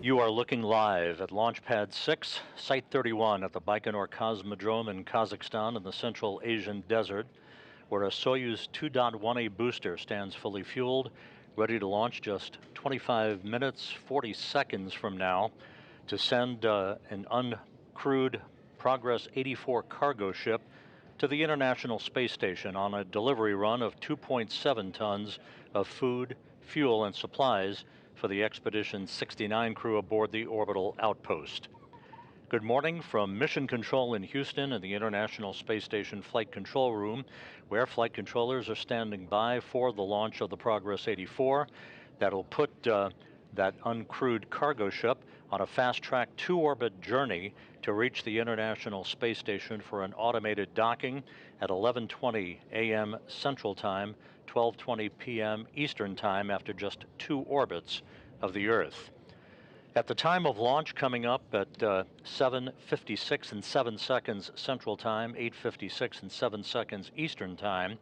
You are looking live at Launch Pad 6, Site 31 at the Baikonur Cosmodrome in Kazakhstan in the Central Asian Desert, where a Soyuz 2.1A booster stands fully fueled, ready to launch just 25 minutes, 40 seconds from now to send an uncrewed Progress 84 cargo ship to the International Space Station on a delivery run of 2.7 tons of food, fuel, and supplies for the Expedition 69 crew aboard the orbital outpost. Good morning from Mission Control in Houston and the International Space Station Flight Control Room, where flight controllers are standing by for the launch of the Progress 84. That'll put that uncrewed cargo ship on a fast-track two-orbit journey to reach the International Space Station for an automated docking at 11:20 a.m. Central Time, 12:20 p.m. Eastern Time after just two orbits of the Earth. At the time of launch, coming up at 7:56 and 7 seconds Central Time, 8:56 and 7 seconds Eastern Time,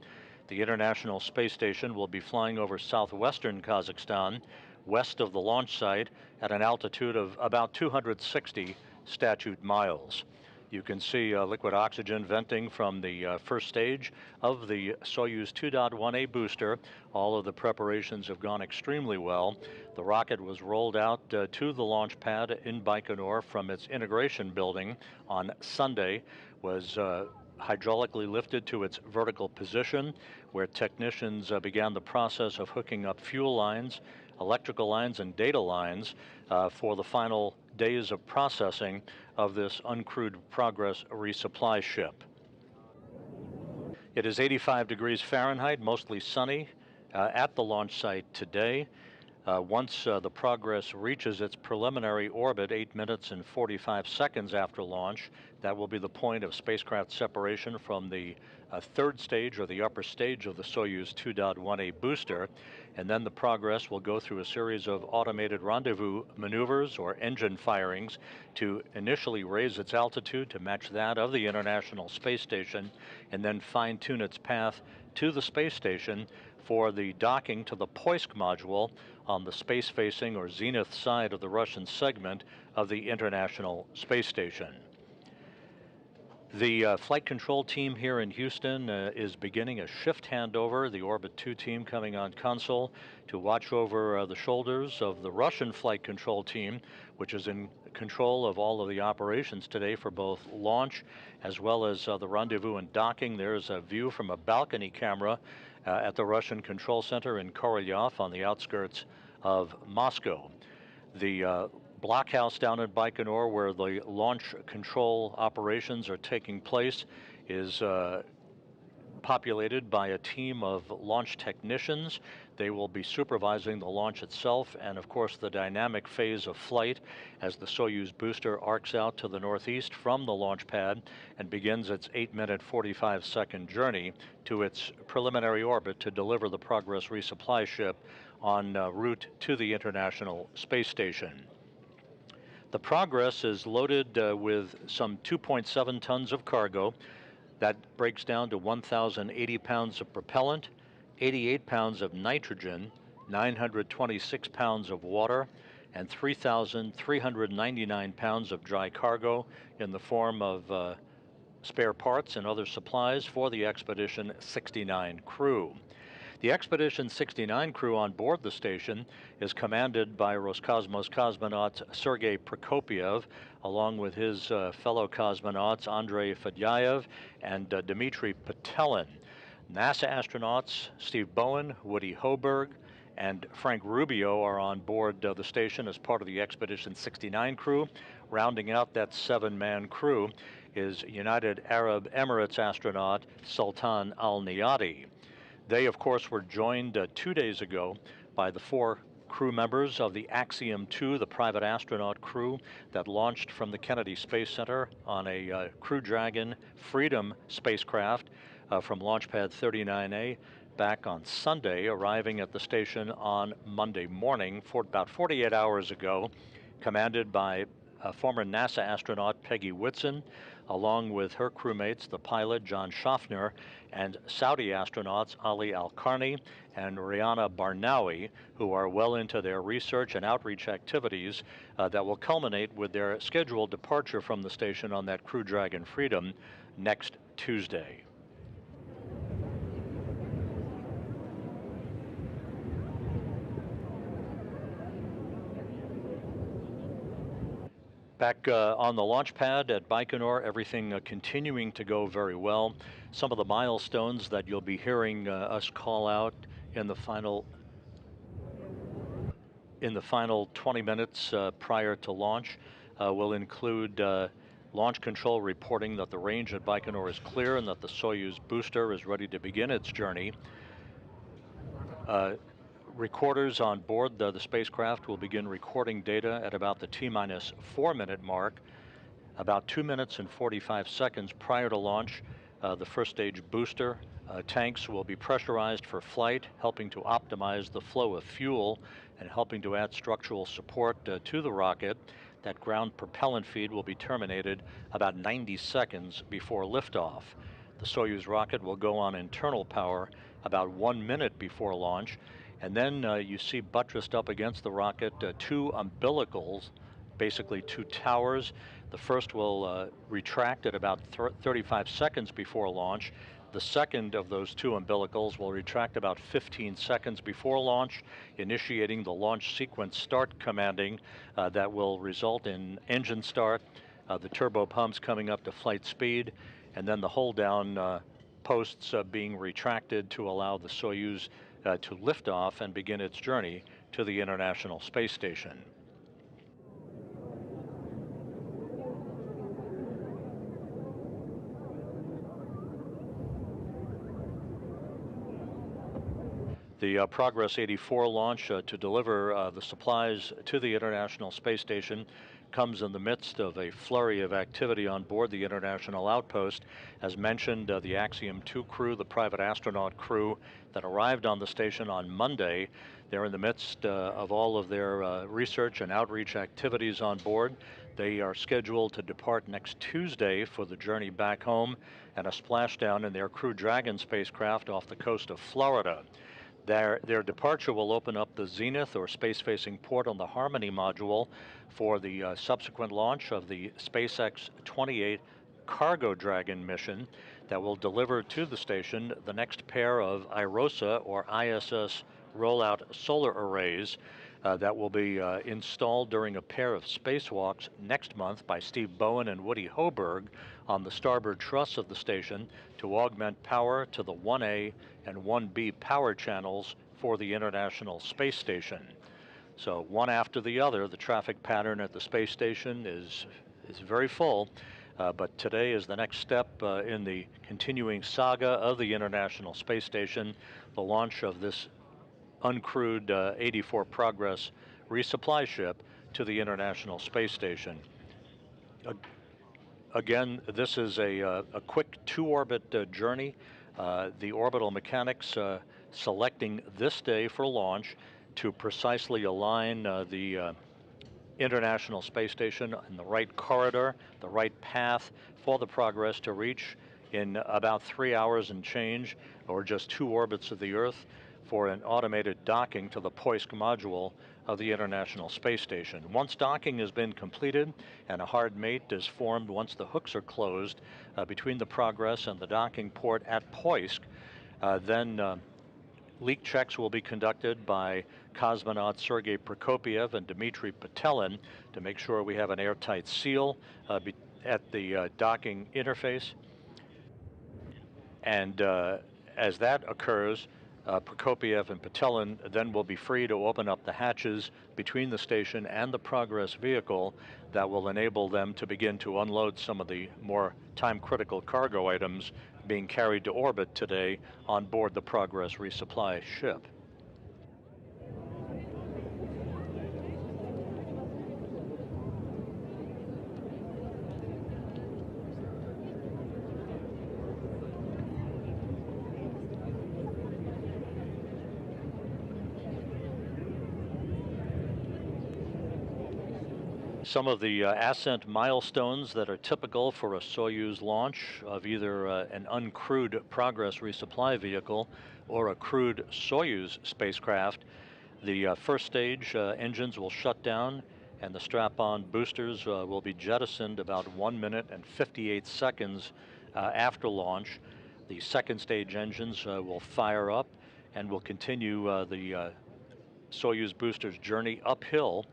the International Space Station will be flying over southwestern Kazakhstan, west of the launch site, at an altitude of about 260 statute miles. You can see liquid oxygen venting from the first stage of the Soyuz 2.1A booster. All of the preparations have gone extremely well. The rocket was rolled out to the launch pad in Baikonur from its integration building on Sunday, was hydraulically lifted to its vertical position, where technicians began the process of hooking up fuel lines, electrical lines, and data lines for the final days of processing of this uncrewed Progress resupply ship. It is 85 degrees Fahrenheit, mostly sunny at the launch site today. Once the Progress reaches its preliminary orbit 8 minutes and 45 seconds after launch, that will be the point of spacecraft separation from the third stage, or the upper stage, of the Soyuz 2.1A booster, and then the Progress will go through a series of automated rendezvous maneuvers or engine firings to initially raise its altitude to match that of the International Space Station, and then fine-tune its path to the space station for the docking to the Poisk module on the space-facing or zenith side of the Russian segment of the International Space Station. The flight control team here in Houston is beginning a shift handover. The Orbit 2 team coming on console to watch over the shoulders of the Russian flight control team, which is in control of all of the operations today for both launch as well as the rendezvous and docking. There's a view from a balcony camera at the Russian Control Center in Korolyov on the outskirts of Moscow. The blockhouse down in Baikonur, where the launch control operations are taking place, is populated by a team of launch technicians. They will be supervising the launch itself and, of course, the dynamic phase of flight as the Soyuz booster arcs out to the northeast from the launch pad and begins its 8-minute, 45-second journey to its preliminary orbit to deliver the Progress resupply ship en route to the International Space Station. The Progress is loaded with some 2.7 tons of cargo. That breaks down to 1,080 pounds of propellant, 88 pounds of nitrogen, 926 pounds of water, and 3,399 pounds of dry cargo in the form of spare parts and other supplies for the Expedition 69 crew. The Expedition 69 crew on board the station is commanded by Roscosmos cosmonaut Sergei Prokopyev, along with his fellow cosmonauts Andrei Fedyaev and Dmitry Petelin. NASA astronauts Steve Bowen, Woody Hoberg, and Frank Rubio are on board the station as part of the Expedition 69 crew. Rounding out that 7-man crew is United Arab Emirates astronaut Sultan Al Niyati. They, of course, were joined 2 days ago by the 4 crew members of the Axiom 2, the private astronaut crew that launched from the Kennedy Space Center on a Crew Dragon Freedom spacecraft from Launch Pad 39A back on Sunday, arriving at the station on Monday morning, for about 48 hours ago, commanded by former NASA astronaut Peggy Whitson, along with her crewmates, the pilot John Schaffner, and Saudi astronauts Ali Al-Karni and Rihanna Barnawi, who are well into their research and outreach activities that will culminate with their scheduled departure from the station on that Crew Dragon Freedom next Tuesday. Back on the launch pad at Baikonur, everything continuing to go very well. Some of the milestones that you'll be hearing us call out in the final 20 minutes prior to launch will include launch control reporting that the range at Baikonur is clear and that the Soyuz booster is ready to begin its journey. Recorders on board the spacecraft will begin recording data at about the T-minus 4-minute mark. About 2 minutes and 45 seconds prior to launch, the first stage booster tanks will be pressurized for flight, helping to optimize the flow of fuel and helping to add structural support to the rocket. That ground propellant feed will be terminated about 90 seconds before liftoff. The Soyuz rocket will go on internal power about 1 minute before launch, and then you see buttressed up against the rocket two umbilicals, basically two towers. The first will retract at about 35 seconds before launch. The second of those two umbilicals will retract about 15 seconds before launch, initiating the launch sequence start commanding that will result in engine start, the turbo pumps coming up to flight speed, and then the hold down posts being retracted to allow the Soyuz to lift off and begin its journey to the International Space Station. The Progress 84 launch to deliver the supplies to the International Space Station comes in the midst of a flurry of activity on board the International Outpost. As mentioned, the Axiom 2 crew, the private astronaut crew that arrived on the station on Monday, they're in the midst of all of their research and outreach activities on board. They are scheduled to depart next Tuesday for the journey back home and a splashdown in their Crew Dragon spacecraft off the coast of Florida. Their departure will open up the zenith or space-facing port on the Harmony module for the subsequent launch of the SpaceX 28 Cargo Dragon mission that will deliver to the station the next pair of IROSA or ISS rollout solar arrays that will be installed during a pair of spacewalks next month by Steve Bowen and Woody Hoberg on the starboard truss of the station to augment power to the 1A and 1B power channels for the International Space Station. So one after the other, the traffic pattern at the space station is very full, but today is the next step in the continuing saga of the International Space Station, the launch of this uncrewed 84 Progress resupply ship to the International Space Station. Again, this is a quick two-orbit journey. The orbital mechanics selecting this day for launch to precisely align the International Space Station in the right corridor, the right path for the Progress to reach in about 3 hours and change, or just 2 orbits of the Earth, for an automated docking to the Poisk module of the International Space Station. Once docking has been completed and a hard mate is formed once the hooks are closed between the Progress and the docking port at Poisk, then leak checks will be conducted by cosmonauts Sergei Prokopyev and Dmitry Petelin to make sure we have an airtight seal at the docking interface. And as that occurs, Prokopyev and Petelin then will be free to open up the hatches between the station and the Progress vehicle that will enable them to begin to unload some of the more time-critical cargo items being carried to orbit today on board the Progress resupply ship. Some of the ascent milestones that are typical for a Soyuz launch of either an uncrewed Progress resupply vehicle or a crewed Soyuz spacecraft. The first stage engines will shut down and the strap-on boosters will be jettisoned about 1 minute and 58 seconds after launch. The second stage engines will fire up and will continue the Soyuz booster's journey uphill.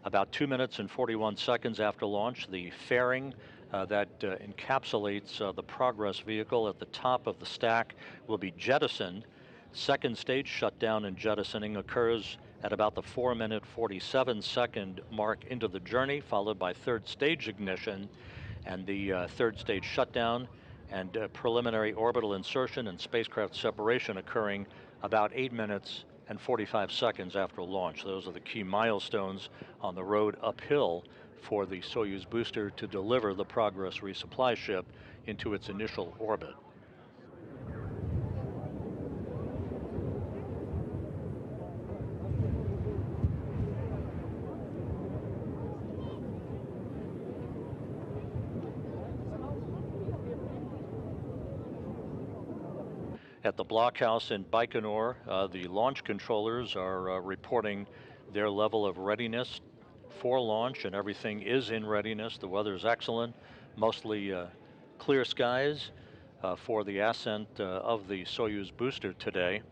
About 2 minutes and 41 seconds after launch, the fairing that encapsulates the Progress vehicle at the top of the stack will be jettisoned. Second stage shutdown and jettisoning occurs at about the 4-minute 47-second mark into the journey, followed by third stage ignition and the third stage shutdown and preliminary orbital insertion and spacecraft separation occurring about 8 minutes and 45 seconds after launch. Those are the key milestones on the road uphill for the Soyuz booster to deliver the Progress resupply ship into its initial orbit. At the blockhouse in Baikonur, the launch controllers are reporting their level of readiness for launch, and everything is in readiness. The weather is excellent, mostly clear skies for the ascent of the Soyuz booster today.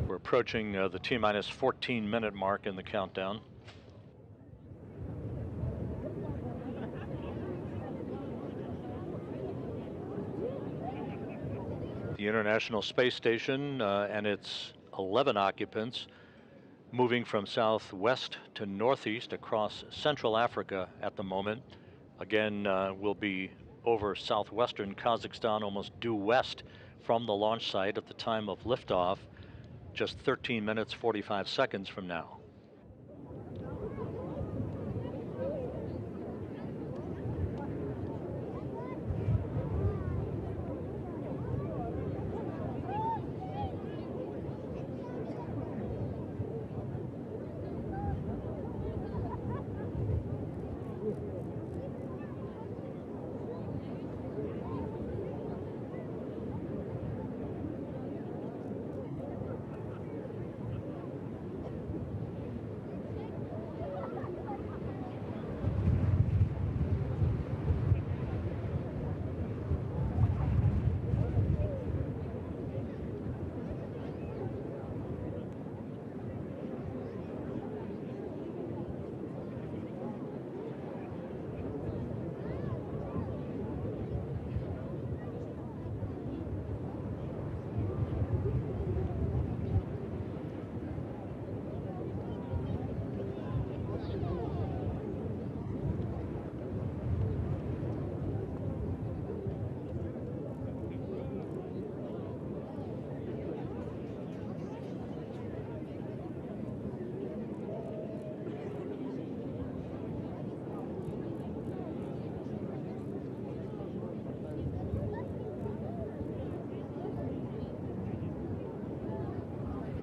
We're approaching the T-minus 14-minute mark in the countdown. The International Space Station and its 11 occupants moving from southwest to northeast across Central Africa at the moment. Again, we'll be over southwestern Kazakhstan, almost due west from the launch site at the time of liftoff, just 13 minutes 45 seconds from now.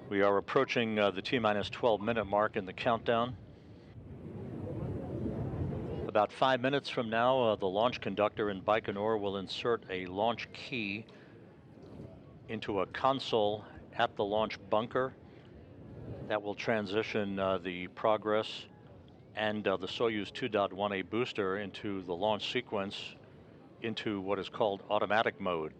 We are approaching the T-minus 12-minute mark in the countdown. About 5 minutes from now, the launch conductor in Baikonur will insert a launch key into a console at the launch bunker. That will transition the Progress and the Soyuz 2.1A booster into the launch sequence into what is called automatic mode.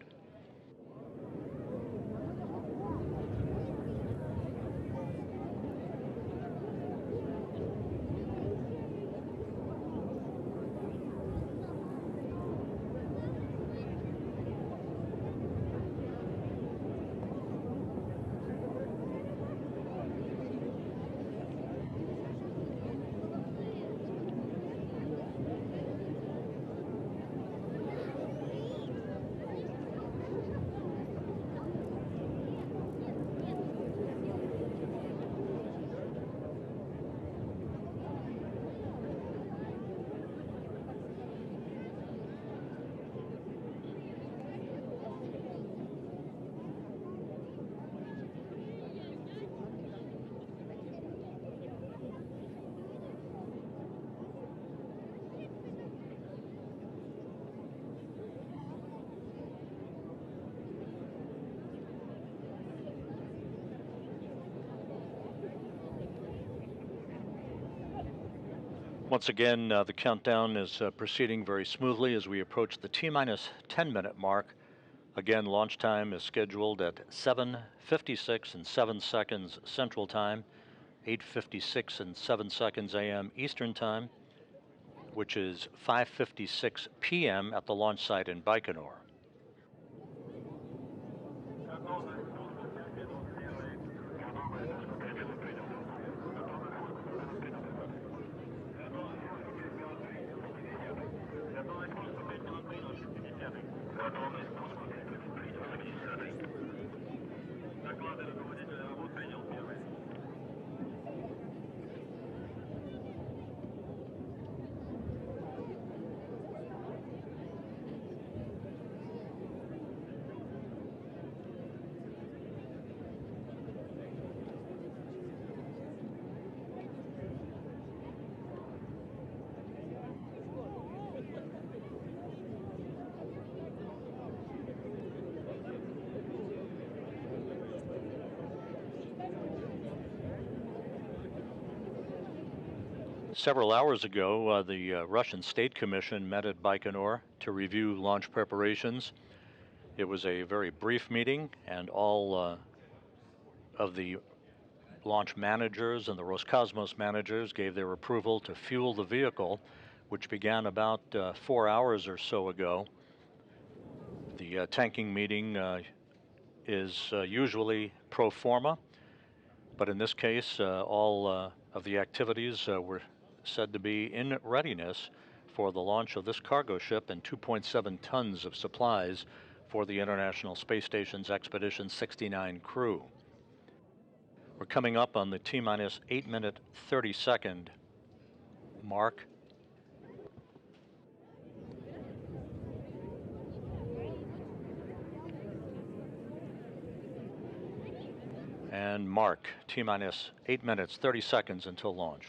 Once again, the countdown is proceeding very smoothly as we approach the T-minus 10-minute mark. Again, launch time is scheduled at 7:56 and 7 seconds Central Time, 8:56 and 7 seconds a.m. Eastern Time, which is 5:56 p.m. at the launch site in Baikonur. Several hours ago, the Russian State Commission met at Baikonur to review launch preparations. It was a very brief meeting, and all of the launch managers and the Roscosmos managers gave their approval to fuel the vehicle, which began about 4 hours or so ago. The tanking meeting is usually pro forma, but in this case, all of the activities were said to be in readiness for the launch of this cargo ship and 2.7 tons of supplies for the International Space Station's Expedition 69 crew. We're coming up on the T-minus 8-minute 30-second mark. And mark, T-minus 8 minutes 30 seconds until launch.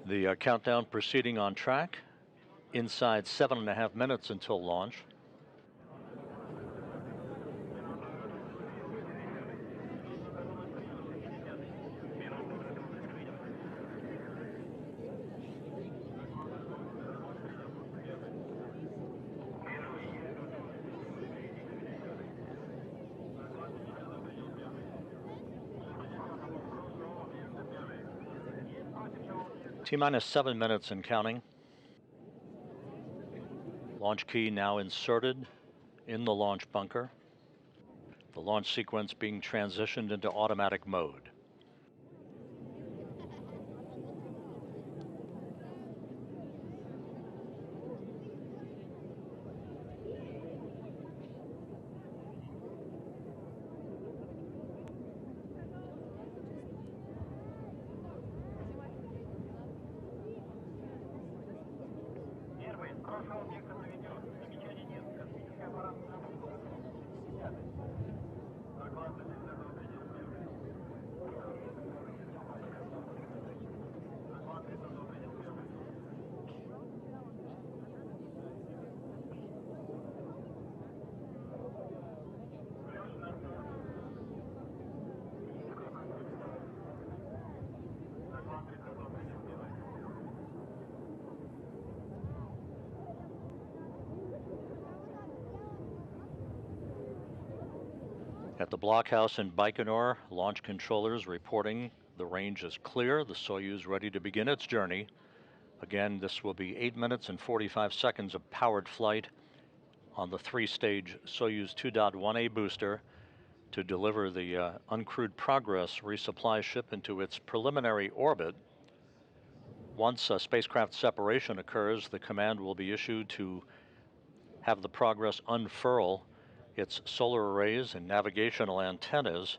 The countdown proceeding on track. Inside 7.5 minutes until launch. T-minus 7 minutes and counting. Launch key now inserted in the launch bunker. The launch sequence being transitioned into automatic mode. At the blockhouse in Baikonur, launch controllers reporting the range is clear. The Soyuz ready to begin its journey. Again, this will be 8 minutes and 45 seconds of powered flight on the three-stage Soyuz 2.1A booster to deliver the uncrewed Progress resupply ship into its preliminary orbit. Once spacecraft separation occurs, the command will be issued to have the Progress unfurl its solar arrays and navigational antennas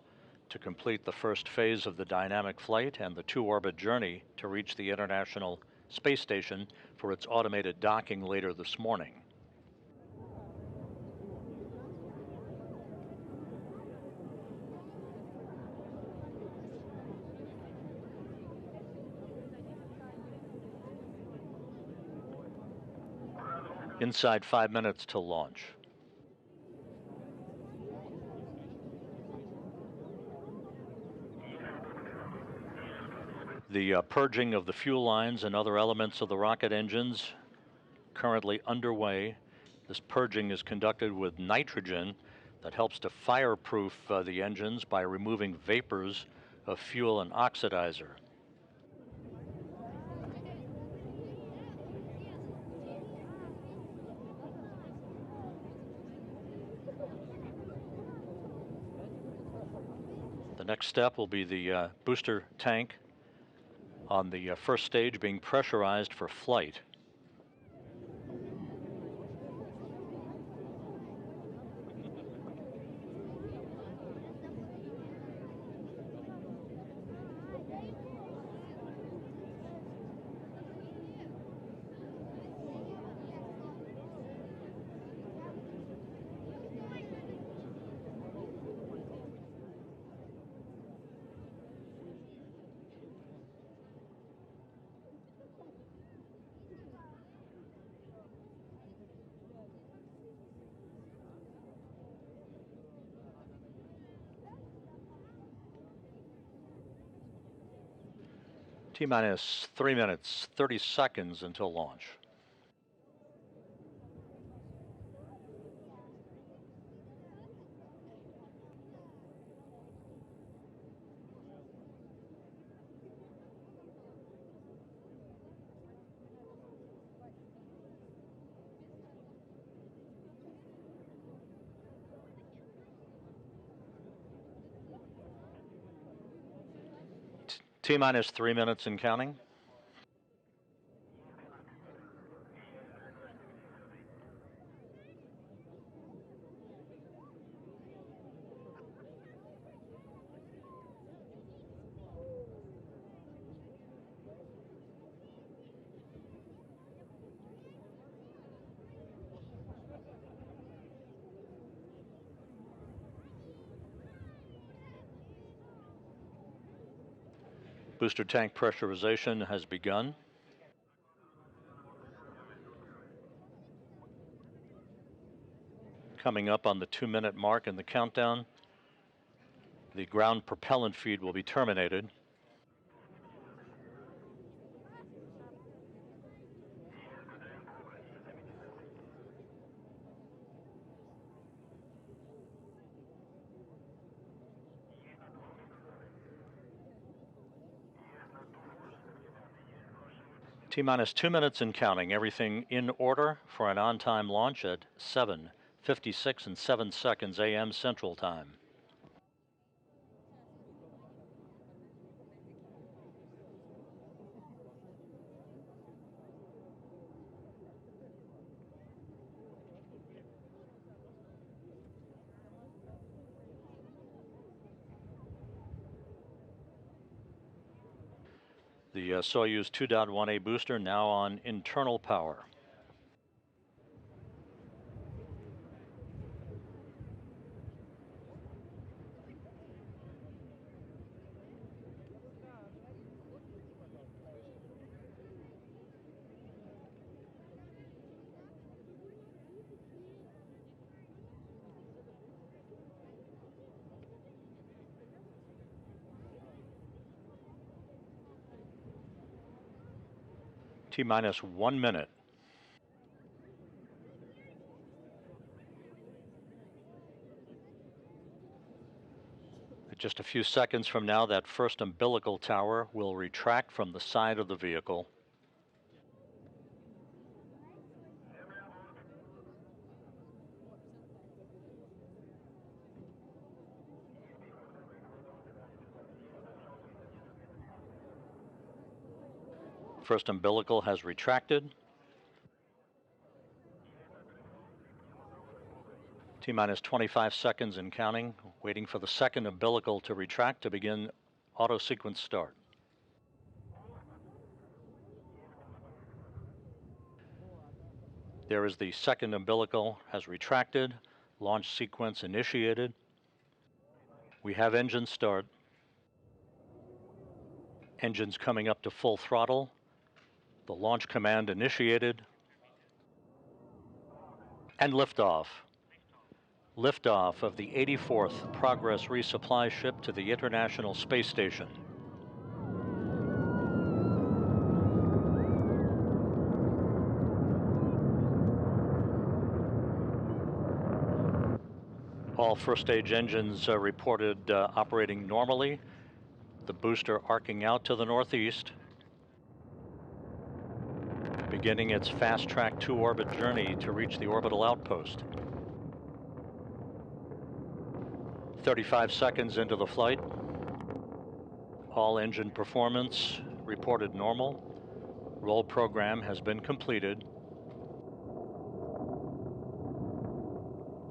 to complete the first phase of the dynamic flight and the two-orbit journey to reach the International Space Station for its automated docking later this morning. Inside 5 minutes to launch. The purging of the fuel lines and other elements of the rocket engines currently underway. This purging is conducted with nitrogen that helps to fireproof the engines by removing vapors of fuel and oxidizer. The next step will be the booster tank on the first stage being pressurized for flight. T-minus 3 minutes, 30 seconds until launch. T-minus 3 minutes and counting. Booster tank pressurization has begun. Coming up on the 2-minute mark in the countdown, the ground propellant feed will be terminated. T-minus 2 minutes and counting. Everything in order for an on-time launch at 7:56 and 7 seconds a.m. Central Time. The Soyuz 2.1A booster now on internal power. T-minus 1 minute. Just a few seconds from now, that first umbilical tower will retract from the side of the vehicle. First umbilical has retracted. T-minus 25 seconds and counting, waiting for the second umbilical to retract to begin auto sequence start. There is the second umbilical has retracted, launch sequence initiated. We have engine start. Engines coming up to full throttle. The launch command initiated. And liftoff. Liftoff of the 84th Progress resupply ship to the International Space Station. All first stage engines reported operating normally. The booster arcing out to the northeast, beginning its fast-track 2-orbit journey to reach the orbital outpost. 35 seconds into the flight. All engine performance reported normal. Roll program has been completed.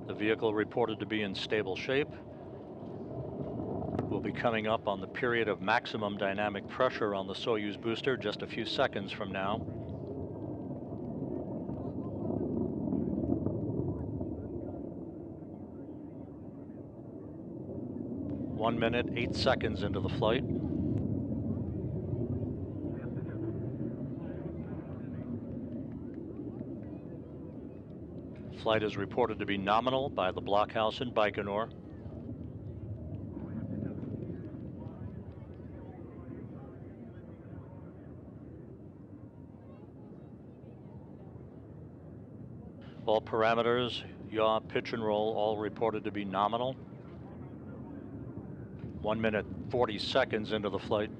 The vehicle reported to be in stable shape. We'll be coming up on the period of maximum dynamic pressure on the Soyuz booster just a few seconds from now. 1 minute, 8 seconds into the flight. Flight is reported to be nominal by the blockhouse in Baikonur. All parameters, yaw, pitch and roll, all reported to be nominal. 1 minute, 40 seconds into the flight.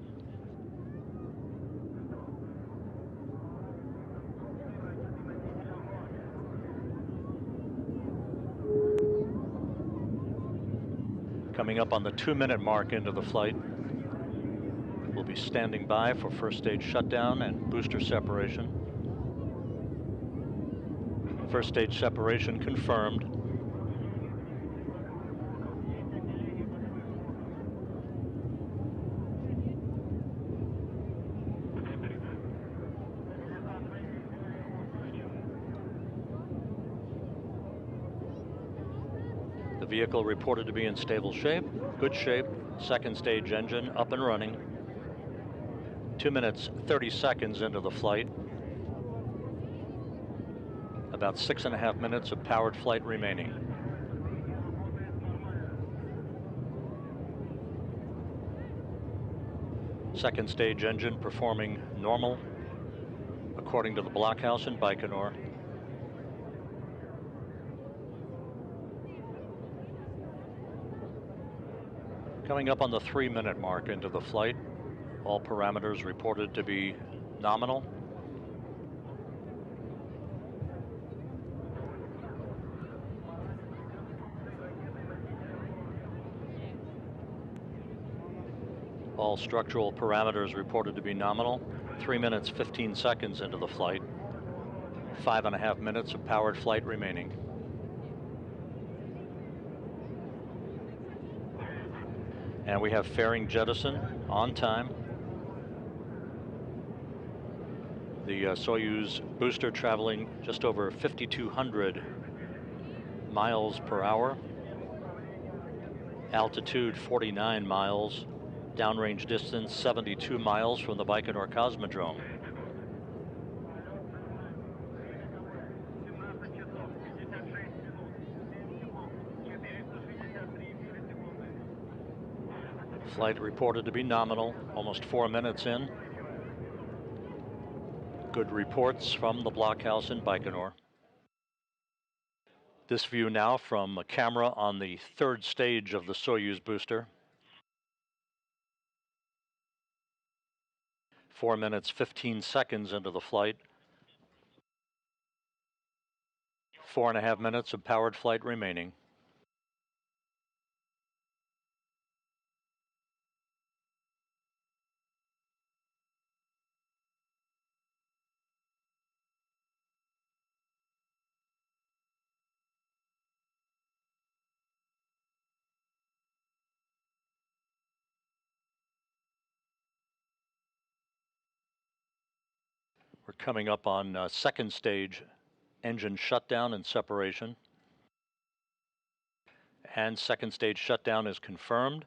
Coming up on the 2-minute mark into the flight. We'll be standing by for first stage shutdown and booster separation. First stage separation confirmed. The vehicle reported to be in stable shape, good shape. Second stage engine up and running. 2 minutes, 30 seconds into the flight. About 6.5 minutes of powered flight remaining. Second stage engine performing normal, according to the blockhouse in Baikonur. Coming up on the 3-minute mark into the flight. All parameters reported to be nominal. All structural parameters reported to be nominal. 3 minutes, 15 seconds into the flight. 5.5 minutes of powered flight remaining. And we have fairing jettison on time. The Soyuz booster traveling just over 5,200 miles per hour. Altitude 49 miles. Downrange distance 72 miles from the Baikonur Cosmodrome. Flight reported to be nominal, almost 4 minutes in. Good reports from the blockhouse in Baikonur. This view now from a camera on the 3rd stage of the Soyuz booster. 4 minutes, 15 seconds into the flight. 4.5 minutes of powered flight remaining. We're coming up on second stage engine shutdown and separation. And second stage shutdown is confirmed.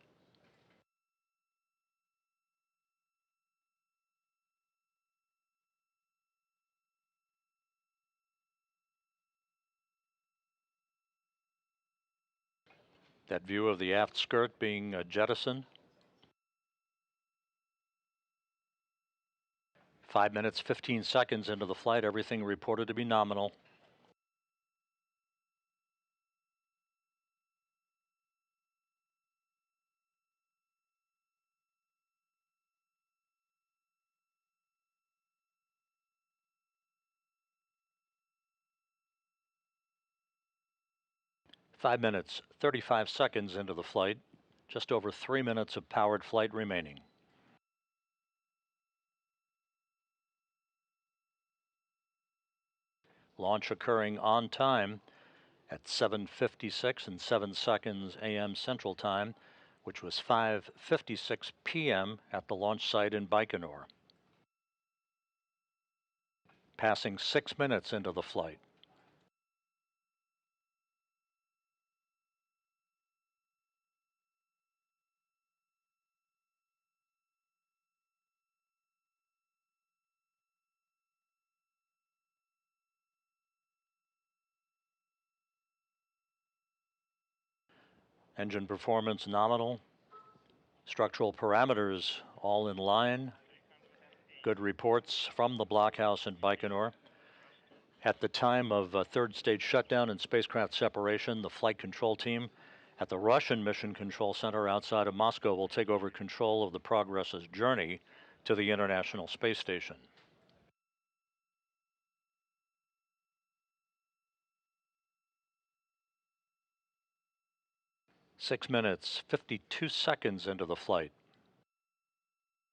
That view of the aft skirt being jettisoned. 5 minutes, 15 seconds into the flight, everything reported to be nominal. Five minutes, 35 seconds into the flight, just over 3 minutes of powered flight remaining. Launch occurring on time at 7:56 and 7 seconds a.m. Central Time, which was 5:56 p.m. at the launch site in Baikonur. Passing 6 minutes into the flight. Engine performance nominal. Structural parameters all in line. Good reports from the blockhouse in Baikonur. At the time of third stage shutdown and spacecraft separation, the flight control team at the Russian Mission Control Center outside of Moscow will take over control of the Progress's journey to the International Space Station. Six minutes, 52 seconds into the flight.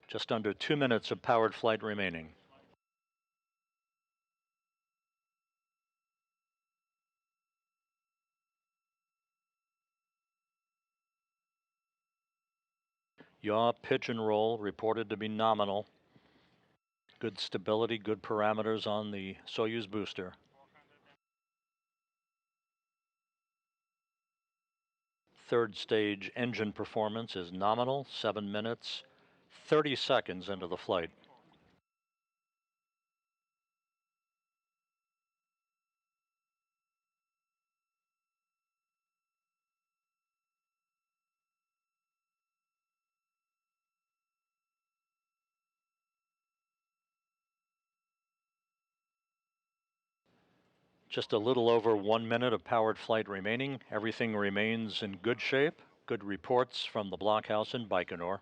Just under 2 minutes of powered flight remaining. Yaw, pitch, and roll reported to be nominal. Good stability, good parameters on the Soyuz booster. Third stage engine performance is nominal, 7 minutes, 30 seconds into the flight. Just a little over 1 minute of powered flight remaining. Everything remains in good shape. Good reports from the blockhouse in Baikonur.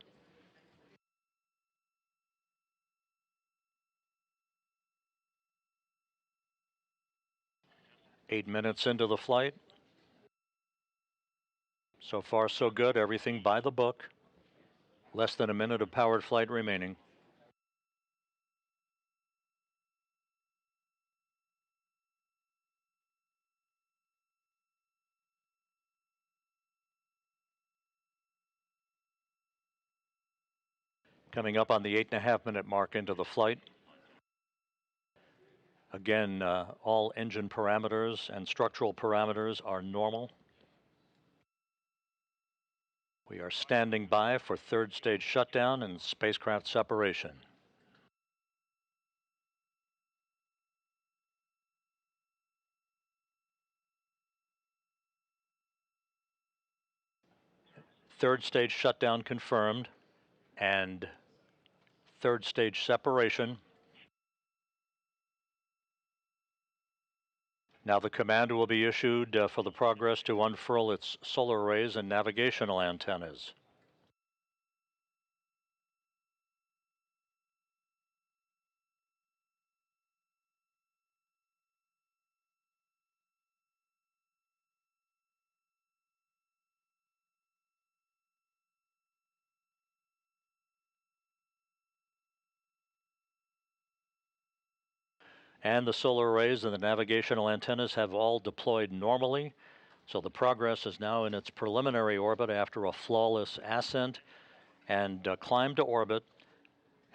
Eight minutes into the flight. So far, so good. Everything by the book. Less than a minute of powered flight remaining. Coming up on the 8.5 minute mark into the flight. Again, all engine parameters and structural parameters are normal. We are standing by for third stage shutdown and spacecraft separation. Third stage shutdown confirmed and third stage separation. Now the command will be issued for the Progress to unfurl its solar arrays and navigational antennas. And the solar arrays and the navigational antennas have all deployed normally. So the Progress is now in its preliminary orbit after a flawless ascent and climb to orbit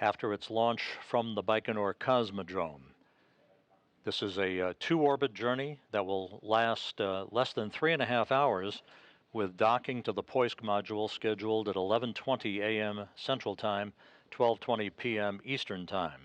after its launch from the Baikonur Cosmodrome. This is a two-orbit journey that will last less than 3.5 hours, with docking to the Poisk module scheduled at 11:20 a.m. Central Time, 12:20 p.m. Eastern Time.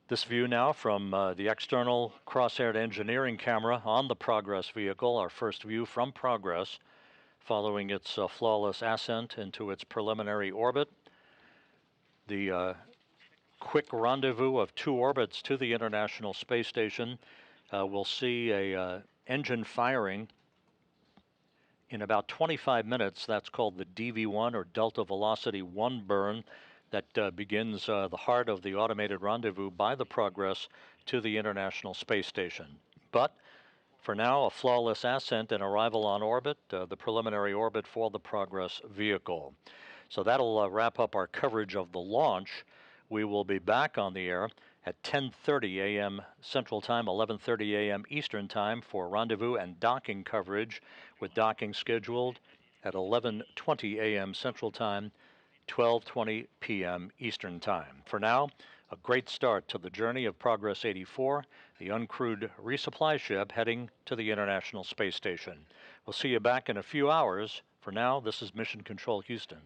This view now from the external cross-aired engineering camera on the Progress vehicle, our first view from Progress, following its flawless ascent into its preliminary orbit. The quick rendezvous of two orbits to the International Space Station. We'll see a engine firing in about 25 minutes. That's called the DV1, or Delta Velocity 1 burn, that begins the heart of the automated rendezvous by the Progress to the International Space Station. But for now, a flawless ascent and arrival on orbit, the preliminary orbit for the Progress vehicle. So that'll wrap up our coverage of the launch. We will be back on the air at 10:30 a.m. Central Time, 11:30 a.m. Eastern Time for rendezvous and docking coverage, with docking scheduled at 11:20 a.m. Central Time, 12:20 p.m. Eastern Time. For now, a great start to the journey of Progress 84, the uncrewed resupply ship heading to the International Space Station. We'll see you back in a few hours. For now, this is Mission Control Houston.